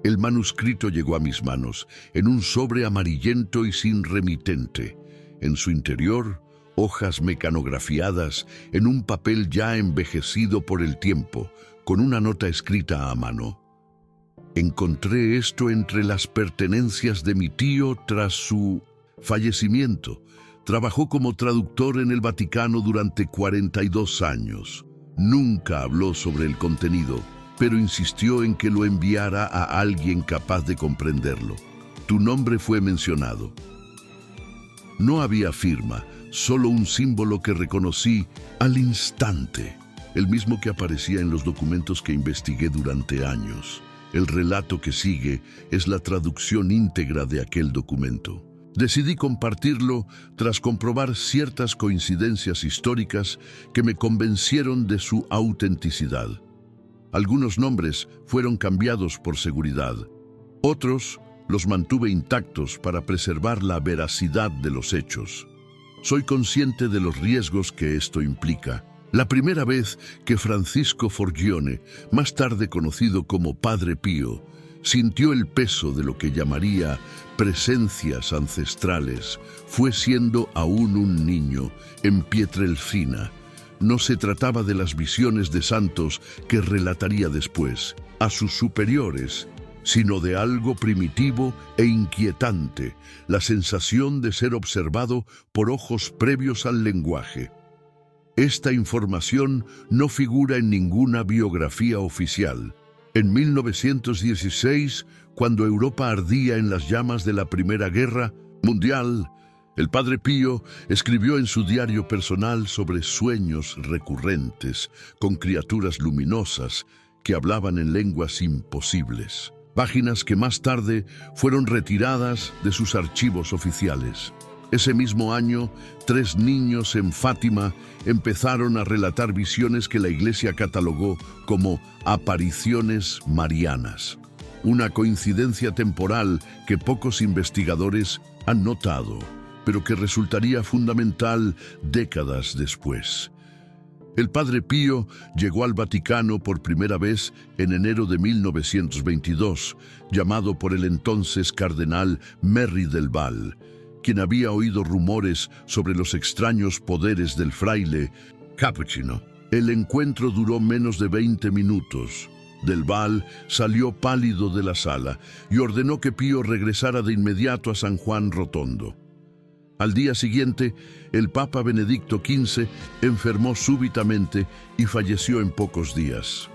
El manuscrito llegó a mis manos, en un sobre amarillento y sin remitente. En su interior, hojas mecanografiadas en un papel ya envejecido por el tiempo, con una nota escrita a mano. Encontré esto entre las pertenencias de mi tío tras su fallecimiento. Trabajó como traductor en el Vaticano durante 42 años. Nunca habló sobre el contenido, pero insistió en que lo enviara a alguien capaz de comprenderlo. Tu nombre fue mencionado. No había firma, solo un símbolo que reconocí al instante, el mismo que aparecía en los documentos que investigué durante años. El relato que sigue es la traducción íntegra de aquel documento. Decidí compartirlo tras comprobar ciertas coincidencias históricas que me convencieron de su autenticidad. Algunos nombres fueron cambiados por seguridad. Otros los mantuve intactos para preservar la veracidad de los hechos. Soy consciente de los riesgos que esto implica. La primera vez que Francisco Forgione, más tarde conocido como Padre Pío, sintió el peso de lo que llamaría presencias ancestrales, fue siendo aún un niño en Pietrelcina. No se trataba de las visiones de santos que relataría después a sus superiores, sino de algo primitivo e inquietante, la sensación de ser observado por ojos previos al lenguaje. Esta información no figura en ninguna biografía oficial. En 1916, cuando Europa ardía en las llamas de la Primera Guerra Mundial, el Padre Pío escribió en su diario personal sobre sueños recurrentes con criaturas luminosas que hablaban en lenguas imposibles. Páginas que más tarde fueron retiradas de sus archivos oficiales. Ese mismo año, 3 niños en Fátima empezaron a relatar visiones que la Iglesia catalogó como apariciones marianas. Una coincidencia temporal que pocos investigadores han notado, pero que resultaría fundamental décadas después. El Padre Pío llegó al Vaticano por primera vez en enero de 1922, llamado por el entonces cardenal Merry del Val, quien había oído rumores sobre los extraños poderes del fraile capuchino. El encuentro duró menos de 20 minutos. Del Val salió pálido de la sala y ordenó que Pío regresara de inmediato a San Juan Rotondo. Al día siguiente, el Papa Benedicto XV enfermó súbitamente y falleció en pocos días.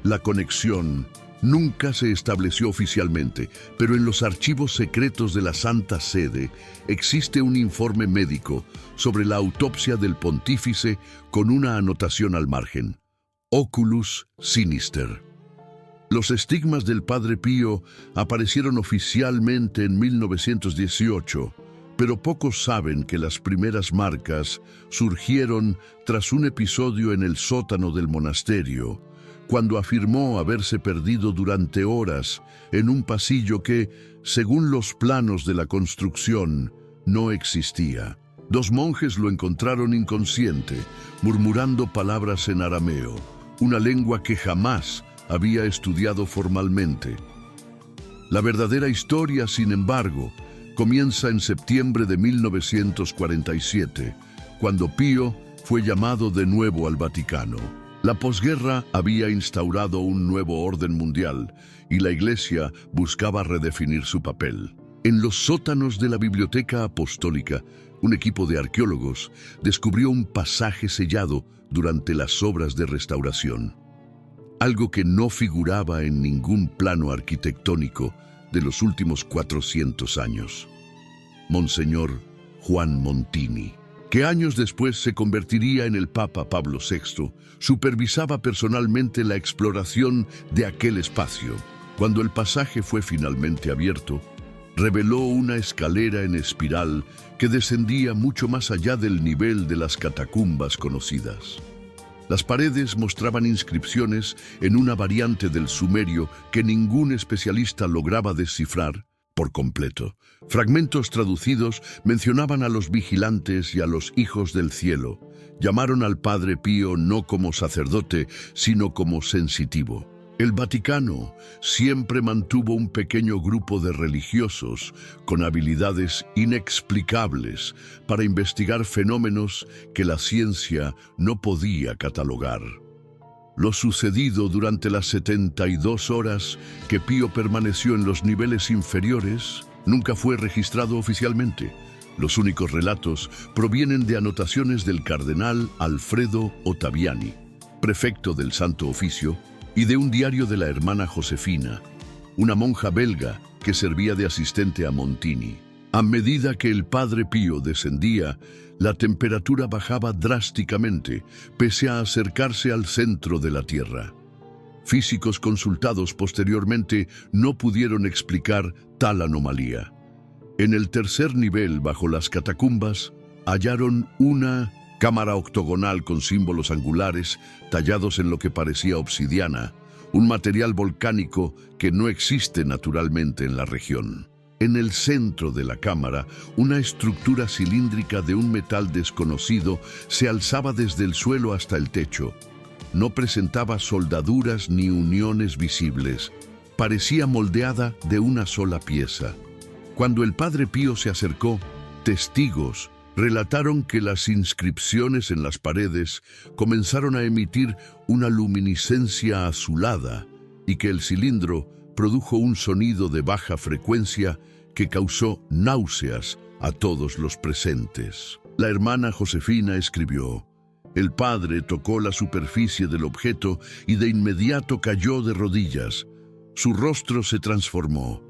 La conexión nunca se estableció oficialmente, pero en los archivos secretos de la Santa Sede existe un informe médico sobre la autopsia del pontífice con una anotación al margen: Oculus Sinister. Los estigmas del Padre Pío aparecieron oficialmente en 1918, pero pocos saben que las primeras marcas surgieron tras un episodio en el sótano del monasterio, cuando afirmó haberse perdido durante horas en un pasillo que, según los planos de la construcción, no existía. 2 monjes lo encontraron inconsciente, murmurando palabras en arameo, una lengua que jamás había estudiado formalmente. La verdadera historia, sin embargo, comienza en septiembre de 1947, cuando Pío fue llamado de nuevo al Vaticano. La posguerra había instaurado un nuevo orden mundial y la Iglesia buscaba redefinir su papel. En los sótanos de la Biblioteca Apostólica, un equipo de arqueólogos descubrió un pasaje sellado durante las obras de restauración, algo que no figuraba en ningún plano arquitectónico de los últimos 400 años. Monseñor Juan Montini, que años después se convertiría en el Papa Pablo VI, supervisaba personalmente la exploración de aquel espacio. Cuando el pasaje fue finalmente abierto, reveló una escalera en espiral que descendía mucho más allá del nivel de las catacumbas conocidas. Las paredes mostraban inscripciones en una variante del sumerio que ningún especialista lograba descifrar por completo. Fragmentos traducidos mencionaban a los vigilantes y a los hijos del cielo. Llamaron al Padre Pío no como sacerdote, sino como sensitivo. El Vaticano siempre mantuvo un pequeño grupo de religiosos con habilidades inexplicables para investigar fenómenos que la ciencia no podía catalogar. Lo sucedido durante las 72 horas que Pío permaneció en los niveles inferiores nunca fue registrado oficialmente. Los únicos relatos provienen de anotaciones del cardenal Alfredo Ottaviani, prefecto del Santo Oficio, y de un diario de la hermana Josefina, una monja belga que servía de asistente a Montini. A medida que el padre Pío descendía, la temperatura bajaba drásticamente, pese a acercarse al centro de la Tierra. Físicos consultados posteriormente no pudieron explicar tal anomalía. En el tercer nivel, bajo las catacumbas, hallaron una cámara octogonal con símbolos angulares tallados en lo que parecía obsidiana, un material volcánico que no existe naturalmente en la región. En el centro de la cámara, una estructura cilíndrica de un metal desconocido se alzaba desde el suelo hasta el techo. No presentaba soldaduras ni uniones visibles. Parecía moldeada de una sola pieza. Cuando el padre Pío se acercó, testigos relataron que las inscripciones en las paredes comenzaron a emitir una luminiscencia azulada y que el cilindro produjo un sonido de baja frecuencia que causó náuseas a todos los presentes. La hermana Josefina escribió: «El padre tocó la superficie del objeto y de inmediato cayó de rodillas. Su rostro se transformó.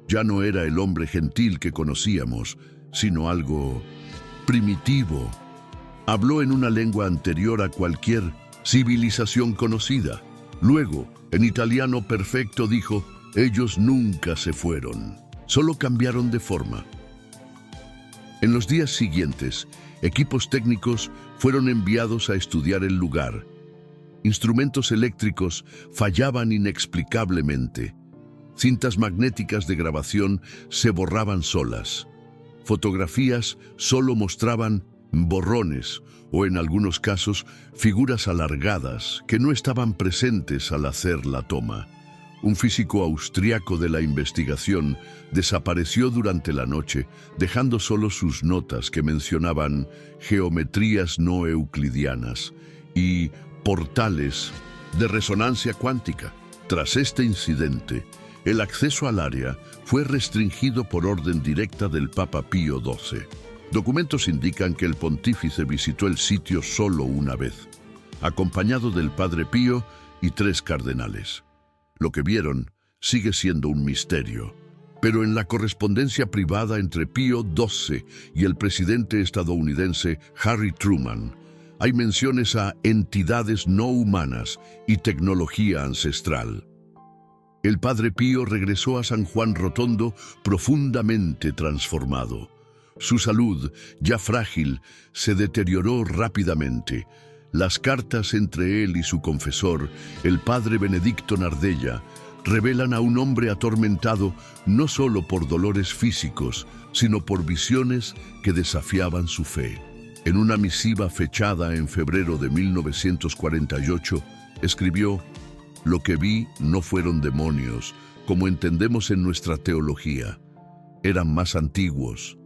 Ya no era el hombre gentil que conocíamos, sino algo primitivo. Habló en una lengua anterior a cualquier civilización conocida. Luego, en italiano perfecto, dijo: ellos nunca se fueron, solo cambiaron de forma». En los días siguientes, equipos técnicos fueron enviados a estudiar el lugar. Instrumentos eléctricos fallaban inexplicablemente. Cintas magnéticas de grabación se borraban solas. Fotografías solo mostraban borrones o, en algunos casos, figuras alargadas que no estaban presentes al hacer la toma. Un físico austriaco de la investigación desapareció durante la noche, dejando solo sus notas que mencionaban geometrías no euclidianas y portales de resonancia cuántica. Tras este incidente, el acceso al área fue restringido por orden directa del Papa Pío XII. Documentos indican que el pontífice visitó el sitio solo una vez, acompañado del padre Pío y 3 cardenales. Lo que vieron sigue siendo un misterio, pero en la correspondencia privada entre Pío XII y el presidente estadounidense Harry Truman, hay menciones a entidades no humanas y tecnología ancestral. El padre Pío regresó a San Juan Rotondo profundamente transformado. Su salud, ya frágil, se deterioró rápidamente. Las cartas entre él y su confesor, el padre Benedicto Nardella, revelan a un hombre atormentado no solo por dolores físicos, sino por visiones que desafiaban su fe. En una misiva fechada en febrero de 1948, escribió: «Lo que vi no fueron demonios, como entendemos en nuestra teología. Eran más antiguos.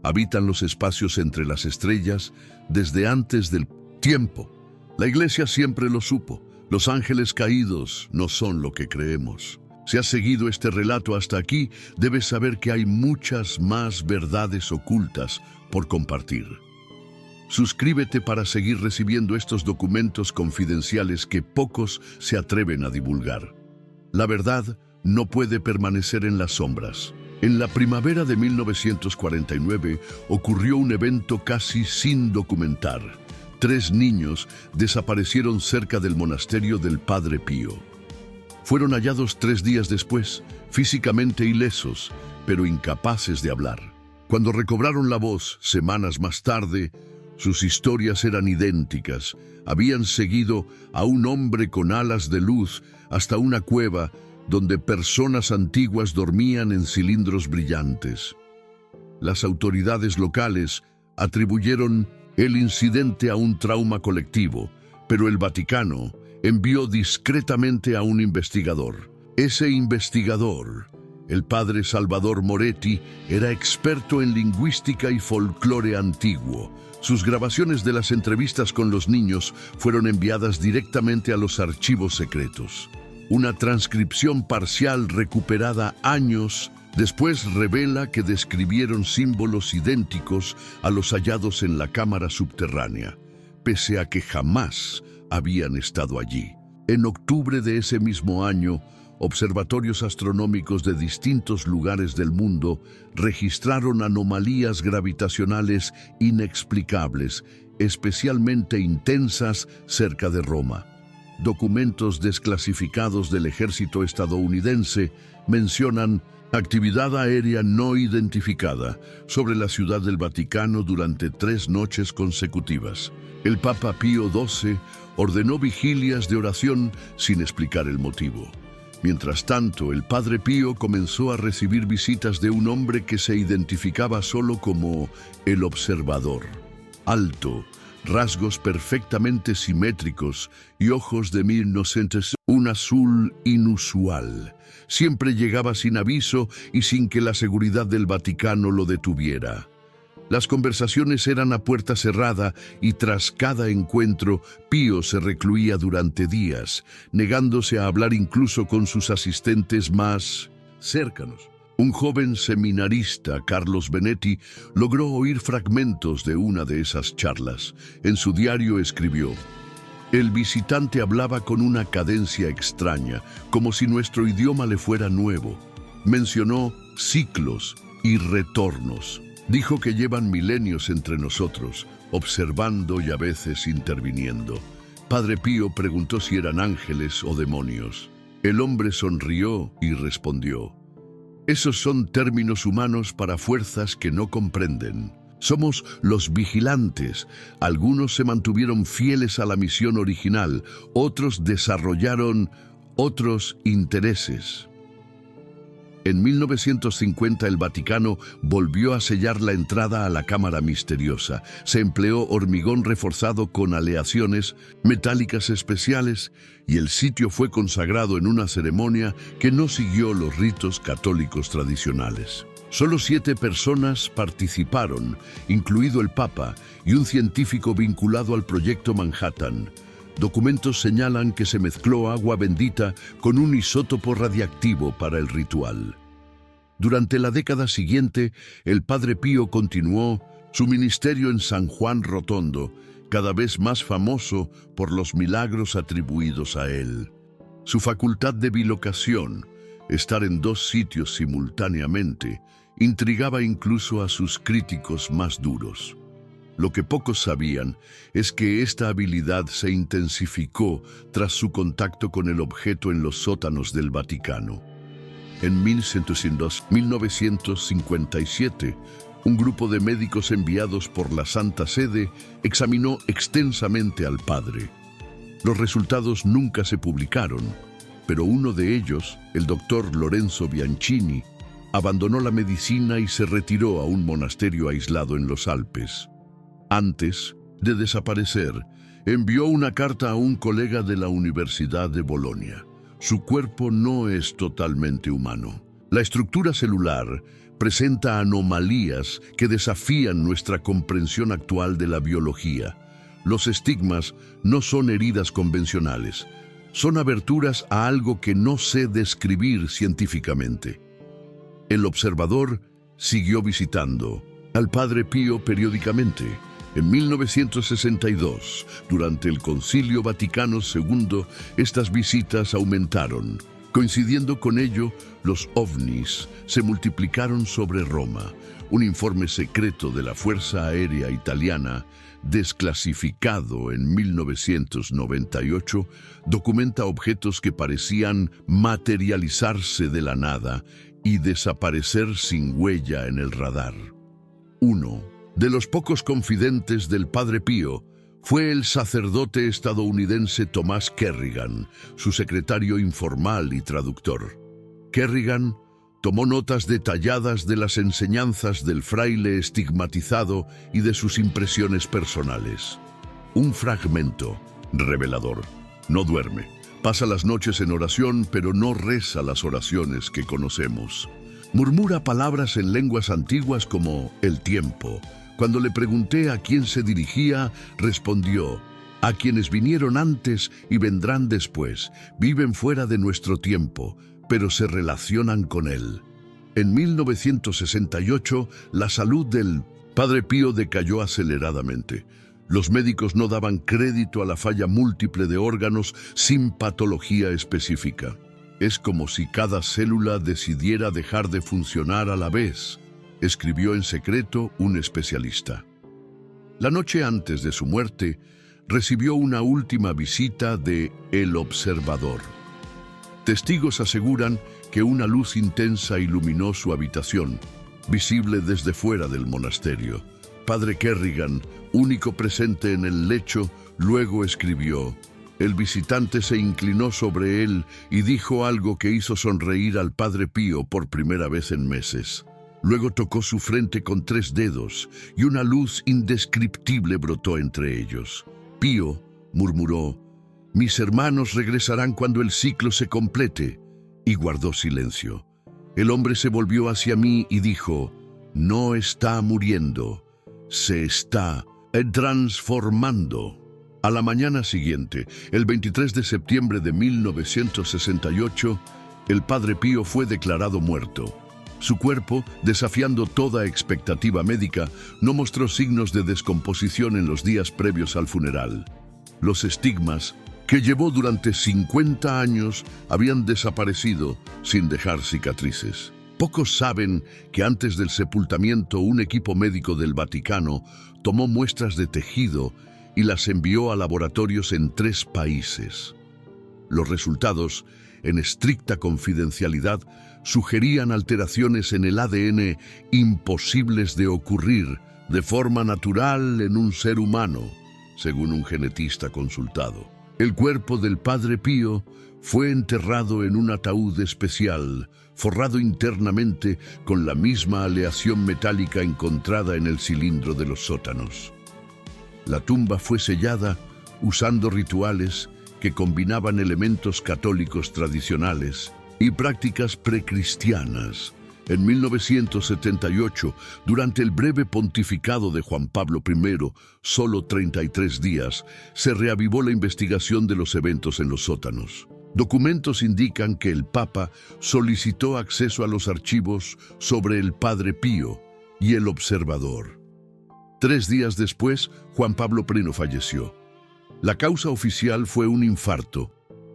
Habitan los espacios entre las estrellas desde antes del tiempo. La Iglesia siempre lo supo. Los ángeles caídos no son lo que creemos. Si has seguido este relato hasta aquí, debes saber que hay muchas más verdades ocultas por compartir». Suscríbete para seguir recibiendo estos documentos confidenciales que pocos se atreven a divulgar. La verdad no puede permanecer en las sombras. En la primavera de 1949 ocurrió un evento casi sin documentar. 3 niños desaparecieron cerca del monasterio del Padre Pío. Fueron hallados 3 días después, físicamente ilesos, pero incapaces de hablar. Cuando recobraron la voz, semanas más tarde, sus historias eran idénticas. Habían seguido a un hombre con alas de luz hasta una cueva donde personas antiguas dormían en cilindros brillantes. Las autoridades locales atribuyeron el incidente a un trauma colectivo, pero el Vaticano, envió discretamente a un investigador. Ese investigador, el padre Salvador Moretti, era experto en lingüística y folclore antiguo. Sus grabaciones de las entrevistas con los niños fueron enviadas directamente a los archivos secretos. Una transcripción parcial recuperada años después revela que describieron símbolos idénticos a los hallados en la cámara subterránea, pese a que jamás habían estado allí. En octubre de ese mismo año, observatorios astronómicos de distintos lugares del mundo registraron anomalías gravitacionales inexplicables, especialmente intensas cerca de Roma. Documentos desclasificados del ejército estadounidense mencionan actividad aérea no identificada sobre la Ciudad del Vaticano durante 3 noches consecutivas. El Papa Pío XII ordenó vigilias de oración sin explicar el motivo. Mientras tanto, el Padre Pío comenzó a recibir visitas de un hombre que se identificaba solo como el observador. Alto, rasgos perfectamente simétricos y ojos de inocentes, un azul inusual. Siempre llegaba sin aviso y sin que la seguridad del Vaticano lo detuviera. Las conversaciones eran a puerta cerrada y tras cada encuentro, Pío se recluía durante días, negándose a hablar incluso con sus asistentes más cercanos. Un joven seminarista, Carlos Benetti, logró oír fragmentos de una de esas charlas. En su diario escribió: el visitante hablaba con una cadencia extraña, como si nuestro idioma le fuera nuevo. Mencionó ciclos y retornos. Dijo que llevan milenios entre nosotros, observando y a veces interviniendo. Padre Pío preguntó si eran ángeles o demonios. El hombre sonrió y respondió: esos son términos humanos para fuerzas que no comprenden. Somos los vigilantes. Algunos se mantuvieron fieles a la misión original, otros desarrollaron otros intereses. En 1950 el Vaticano volvió a sellar la entrada a la cámara misteriosa. Se empleó hormigón reforzado con aleaciones metálicas especiales y el sitio fue consagrado en una ceremonia que no siguió los ritos católicos tradicionales. Solo 7 personas participaron, incluido el Papa y un científico vinculado al proyecto Manhattan. Documentos señalan que se mezcló agua bendita con un isótopo radiactivo para el ritual. Durante la década siguiente, el Padre Pío continuó su ministerio en San Juan Rotondo, cada vez más famoso por los milagros atribuidos a él. Su facultad de bilocación, estar en 2 sitios simultáneamente, intrigaba incluso a sus críticos más duros. Lo que pocos sabían es que esta habilidad se intensificó tras su contacto con el objeto en los sótanos del Vaticano. En 1957, un grupo de médicos enviados por la Santa Sede examinó extensamente al padre. Los resultados nunca se publicaron, pero uno de ellos, el doctor Lorenzo Bianchini, abandonó la medicina y se retiró a un monasterio aislado en los Alpes. Antes de desaparecer, envió una carta a un colega de la Universidad de Bolonia. Su cuerpo no es totalmente humano. La estructura celular presenta anomalías que desafían nuestra comprensión actual de la biología. Los estigmas no son heridas convencionales, son aberturas a algo que no sé describir científicamente. El observador siguió visitando al Padre Pío periódicamente. En 1962, durante el Concilio Vaticano II, estas visitas aumentaron. Coincidiendo con ello, los ovnis se multiplicaron sobre Roma. Un informe secreto de la Fuerza Aérea Italiana, desclasificado en 1998, documenta objetos que parecían materializarse de la nada y desaparecer sin huella en el radar. Uno de los pocos confidentes del Padre Pío fue el sacerdote estadounidense Thomas Kerrigan, su secretario informal y traductor. Kerrigan tomó notas detalladas de las enseñanzas del fraile estigmatizado y de sus impresiones personales. Un fragmento revelador No duerme. Pasa las noches en oración, pero no reza las oraciones que conocemos. Murmura palabras en lenguas antiguas como el tiempo. Cuando le pregunté a quién se dirigía, respondió: a quienes vinieron antes y vendrán después. Viven fuera de nuestro tiempo, pero se relacionan con él. En 1968, la salud del Padre Pío decayó aceleradamente. Los médicos no daban crédito a la falla múltiple de órganos sin patología específica. Es como si cada célula decidiera dejar de funcionar a la vez, escribió en secreto un especialista. La noche antes de su muerte, recibió una última visita de El Observador. Testigos aseguran que una luz intensa iluminó su habitación, visible desde fuera del monasterio. Padre Kerrigan, único presente en el lecho, luego escribió: el visitante se inclinó sobre él y dijo algo que hizo sonreír al Padre Pío por primera vez en meses. Luego tocó su frente con 3 dedos y una luz indescriptible brotó entre ellos. Pío murmuró: mis hermanos regresarán cuando el ciclo se complete, y guardó silencio. El hombre se volvió hacia mí y dijo: no está muriendo, se está transformando. A la mañana siguiente, el 23 de septiembre de 1968, el Padre Pío fue declarado muerto. Su cuerpo, desafiando toda expectativa médica, no mostró signos de descomposición en los días previos al funeral. Los estigmas, que llevó durante 50 años, habían desaparecido sin dejar cicatrices. Pocos saben que antes del sepultamiento un equipo médico del Vaticano tomó muestras de tejido y las envió a laboratorios en 3 países. Los resultados, en estricta confidencialidad, sugerían alteraciones en el ADN imposibles de ocurrir de forma natural en un ser humano, según un genetista consultado. El cuerpo del Padre Pío fue enterrado en un ataúd especial, forrado internamente con la misma aleación metálica encontrada en el cilindro de los sótanos. La tumba fue sellada usando rituales que combinaban elementos católicos tradicionales y prácticas precristianas. En 1978, durante el breve pontificado de Juan Pablo I, solo 33 días, se reavivó la investigación de los eventos en los sótanos. Documentos indican que el Papa solicitó acceso a los archivos sobre el Padre Pío y el Observador. 3 días después, Juan Pablo I falleció. La causa oficial fue un infarto,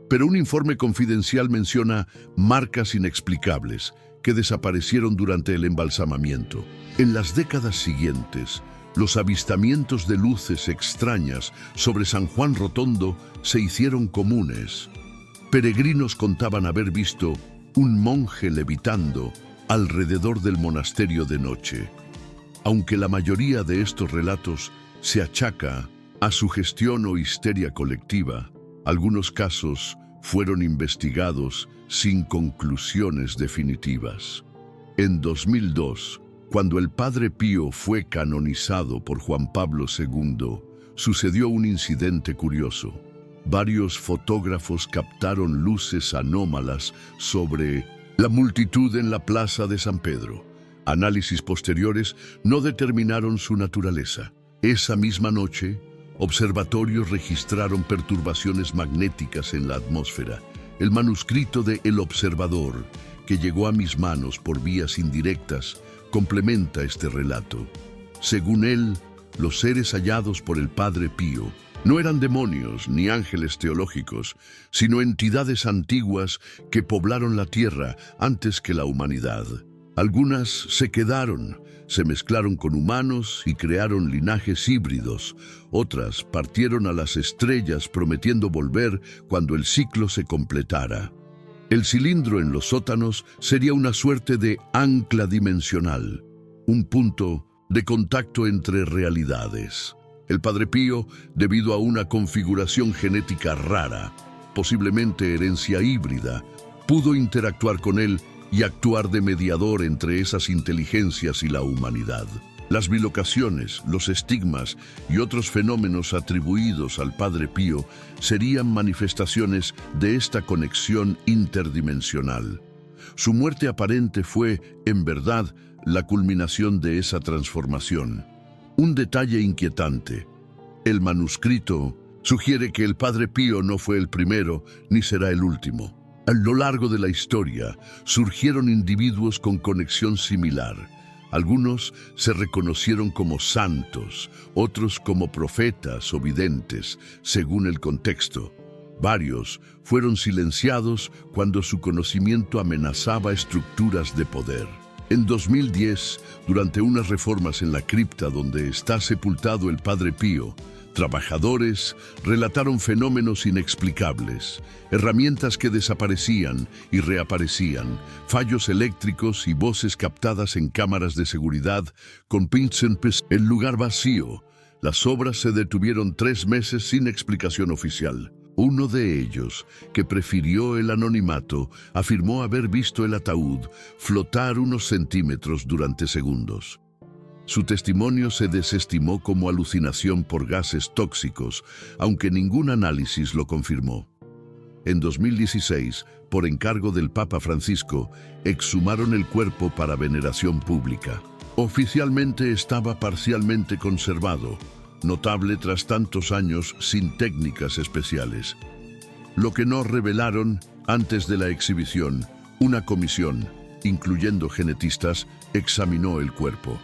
pero un informe confidencial menciona marcas inexplicables que desaparecieron durante el embalsamamiento. En las décadas siguientes, los avistamientos de luces extrañas sobre San Juan Rotondo se hicieron comunes. Peregrinos contaban haber visto un monje levitando alrededor del monasterio de noche. Aunque la mayoría de estos relatos se achaca a sugestión o histeria colectiva, algunos casos fueron investigados sin conclusiones definitivas. En 2002, cuando el Padre Pío fue canonizado por Juan Pablo II, sucedió un incidente curioso. Varios fotógrafos captaron luces anómalas sobre la multitud en la plaza de San Pedro. Análisis posteriores no determinaron su naturaleza. Esa misma noche, observatorios registraron perturbaciones magnéticas en la atmósfera. El manuscrito de El Observador, que llegó a mis manos por vías indirectas, complementa este relato. Según él, los seres hallados por el Padre Pío no eran demonios ni ángeles teológicos, sino entidades antiguas que poblaron la tierra antes que la humanidad. Algunas se quedaron, se mezclaron con humanos y crearon linajes híbridos. Otras partieron a las estrellas prometiendo volver cuando el ciclo se completara. El cilindro en los sótanos sería una suerte de ancla dimensional, un punto de contacto entre realidades. El Padre Pío, debido a una configuración genética rara, posiblemente herencia híbrida, pudo interactuar con él y actuar de mediador entre esas inteligencias y la humanidad. Las bilocaciones, los estigmas y otros fenómenos atribuidos al Padre Pío serían manifestaciones de esta conexión interdimensional. Su muerte aparente fue, en verdad, la culminación de esa transformación. Un detalle inquietante: el manuscrito sugiere que el Padre Pío no fue el primero ni será el último. A lo largo de la historia surgieron individuos con conexión similar. Algunos se reconocieron como santos, otros como profetas o videntes, según el contexto. Varios fueron silenciados cuando su conocimiento amenazaba estructuras de poder. En 2010, durante unas reformas en la cripta donde está sepultado el Padre Pío, trabajadores relataron fenómenos inexplicables, herramientas que desaparecían y reaparecían, fallos eléctricos y voces captadas en cámaras de seguridad con pinches en lugar vacío. Las obras se detuvieron 3 meses sin explicación oficial. Uno de ellos, que prefirió el anonimato, afirmó haber visto el ataúd flotar unos centímetros durante segundos. Su testimonio se desestimó como alucinación por gases tóxicos, aunque ningún análisis lo confirmó. En 2016, por encargo del Papa Francisco, exhumaron el cuerpo para veneración pública. Oficialmente estaba parcialmente conservado, notable tras tantos años sin técnicas especiales. Lo que no revelaron antes de la exhibición: una comisión, incluyendo genetistas, examinó el cuerpo.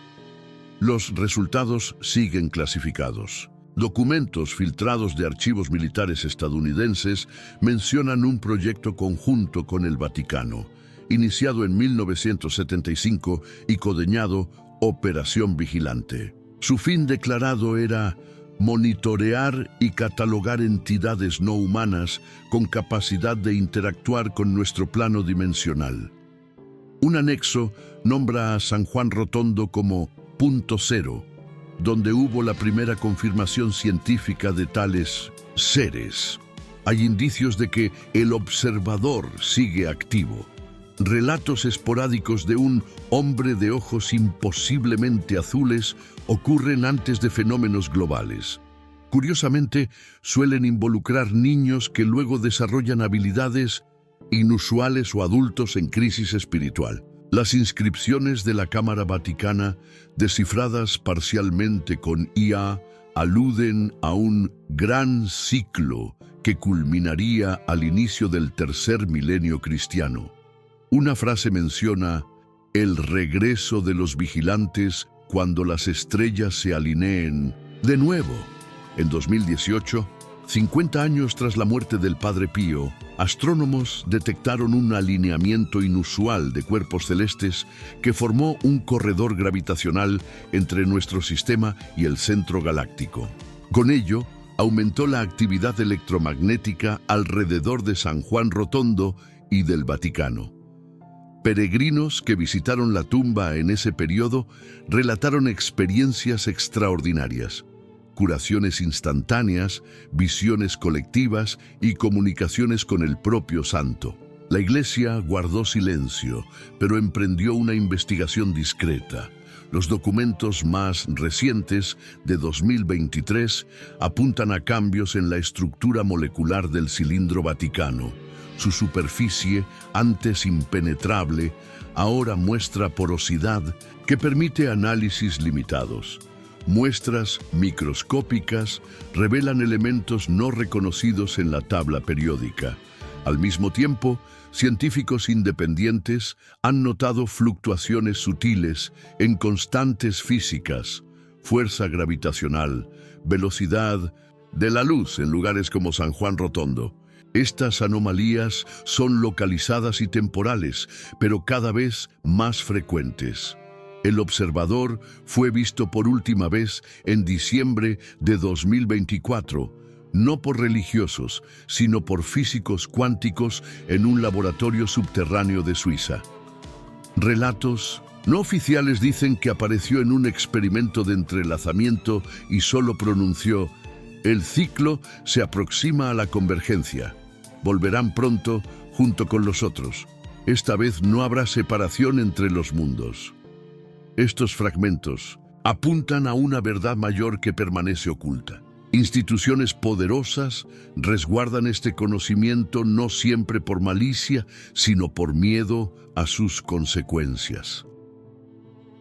Los resultados siguen clasificados. Documentos filtrados de archivos militares estadounidenses mencionan un proyecto conjunto con el Vaticano, iniciado en 1975 y codeñado Operación Vigilante. Su fin declarado era monitorear y catalogar entidades no humanas con capacidad de interactuar con nuestro plano dimensional. Un anexo nombra a San Juan Rotondo como punto cero, donde hubo la primera confirmación científica de tales seres. Hay indicios de que el observador sigue activo. Relatos esporádicos de un hombre de ojos imposiblemente azules ocurren antes de fenómenos globales. Curiosamente, suelen involucrar niños que luego desarrollan habilidades inusuales o adultos en crisis espiritual. Las inscripciones de la Cámara Vaticana, descifradas parcialmente con IA, aluden a un gran ciclo que culminaría al inicio del tercer milenio cristiano. Una frase menciona el regreso de los vigilantes cuando las estrellas se alineen de nuevo. En 2018, 50 años tras la muerte del Padre Pío, astrónomos detectaron un alineamiento inusual de cuerpos celestes que formó un corredor gravitacional entre nuestro sistema y el centro galáctico. Con ello, aumentó la actividad electromagnética alrededor de San Juan Rotondo y del Vaticano. Peregrinos que visitaron la tumba en ese periodo relataron experiencias extraordinarias: curaciones instantáneas, visiones colectivas y comunicaciones con el propio santo. La Iglesia guardó silencio, pero emprendió una investigación discreta. Los documentos más recientes, de 2023, apuntan a cambios en la estructura molecular del cilindro vaticano. Su superficie, antes impenetrable, ahora muestra porosidad que permite análisis limitados. Muestras microscópicas revelan elementos no reconocidos en la tabla periódica. Al mismo tiempo, científicos independientes han notado fluctuaciones sutiles en constantes físicas, fuerza gravitacional, velocidad de la luz en lugares como San Juan Rotondo. Estas anomalías son localizadas y temporales, pero cada vez más frecuentes. El observador fue visto por última vez en diciembre de 2024, no por religiosos, sino por físicos cuánticos en un laboratorio subterráneo de Suiza. Relatos no oficiales dicen que apareció en un experimento de entrelazamiento y solo pronunció: el ciclo se aproxima a la convergencia. Volverán pronto junto con los otros. Esta vez no habrá separación entre los mundos. Estos fragmentos, apuntan a una verdad mayor que permanece oculta. Instituciones poderosas resguardan este conocimiento no siempre por malicia, sino por miedo a sus consecuencias.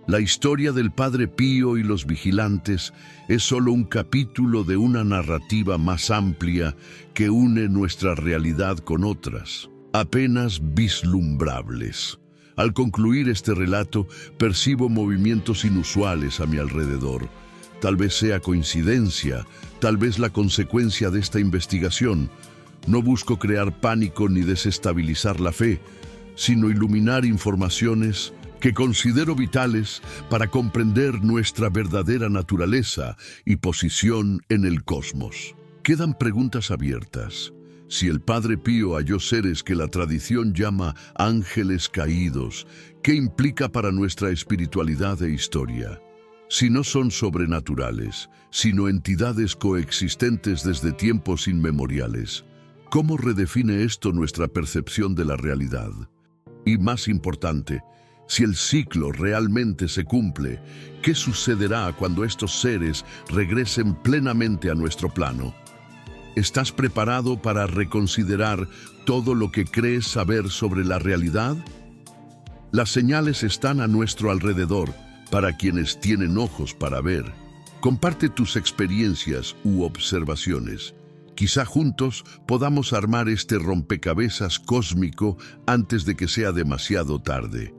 La historia del Padre Pío y los vigilantes es solo un capítulo de una narrativa más amplia que une nuestra realidad con otras, apenas vislumbrables. Al concluir este relato, percibo movimientos inusuales a mi alrededor. Tal vez sea coincidencia, tal vez la consecuencia de esta investigación. No busco crear pánico ni desestabilizar la fe, sino iluminar informaciones que considero vitales para comprender nuestra verdadera naturaleza y posición en el cosmos. Quedan preguntas abiertas. Si el Padre Pío halló seres que la tradición llama ángeles caídos, ¿qué implica para nuestra espiritualidad e historia? Si no son sobrenaturales, sino entidades coexistentes desde tiempos inmemoriales, ¿cómo redefine esto nuestra percepción de la realidad? Y más importante, si el ciclo realmente se cumple, ¿qué sucederá cuando estos seres regresen plenamente a nuestro plano? ¿Estás preparado para reconsiderar todo lo que crees saber sobre la realidad? Las señales están a nuestro alrededor, para quienes tienen ojos para ver. Comparte tus experiencias u observaciones. Quizá juntos podamos armar este rompecabezas cósmico antes de que sea demasiado tarde.